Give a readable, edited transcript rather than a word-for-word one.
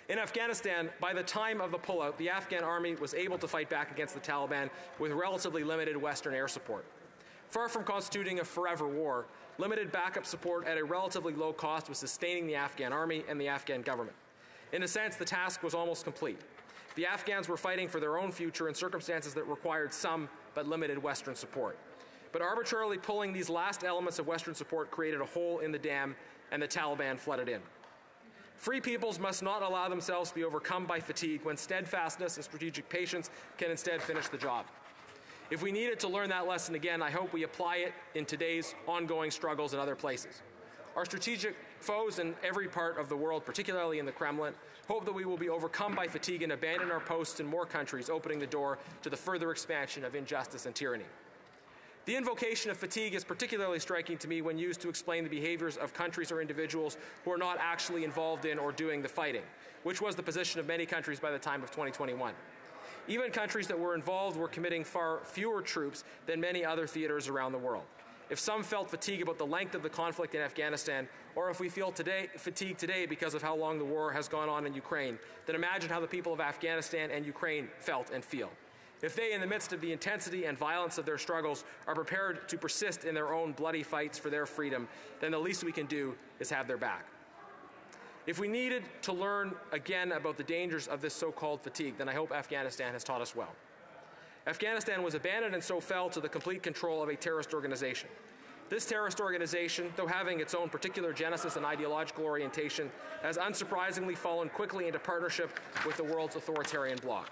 In Afghanistan, by the time of the pullout, the Afghan army was able to fight back against the Taliban with relatively limited Western air support. Far from constituting a forever war, limited backup support at a relatively low cost was sustaining the Afghan army and the Afghan government. In a sense, the task was almost complete. The Afghans were fighting for their own future in circumstances that required some but limited Western support. But arbitrarily pulling these last elements of Western support created a hole in the dam, and the Taliban flooded in. Free peoples must not allow themselves to be overcome by fatigue when steadfastness and strategic patience can instead finish the job. If we needed to learn that lesson again, I hope we apply it in today's ongoing struggles in other places. Our strategic foes in every part of the world, particularly in the Kremlin, hope that we will be overcome by fatigue and abandon our posts in more countries, opening the door to the further expansion of injustice and tyranny. The invocation of fatigue is particularly striking to me when used to explain the behaviors of countries or individuals who are not actually involved in or doing the fighting, which was the position of many countries by the time of 2021. Even countries that were involved were committing far fewer troops than many other theaters around the world. If some felt fatigue about the length of the conflict in Afghanistan, or if we feel fatigue today because of how long the war has gone on in Ukraine, then imagine how the people of Afghanistan and Ukraine felt and feel. If they, in the midst of the intensity and violence of their struggles, are prepared to persist in their own bloody fights for their freedom, then the least we can do is have their back. If we needed to learn again about the dangers of this so-called fatigue, then I hope Afghanistan has taught us well. Afghanistan was abandoned and so fell to the complete control of a terrorist organization. This terrorist organization, though having its own particular genesis and ideological orientation, has unsurprisingly fallen quickly into partnership with the world's authoritarian bloc.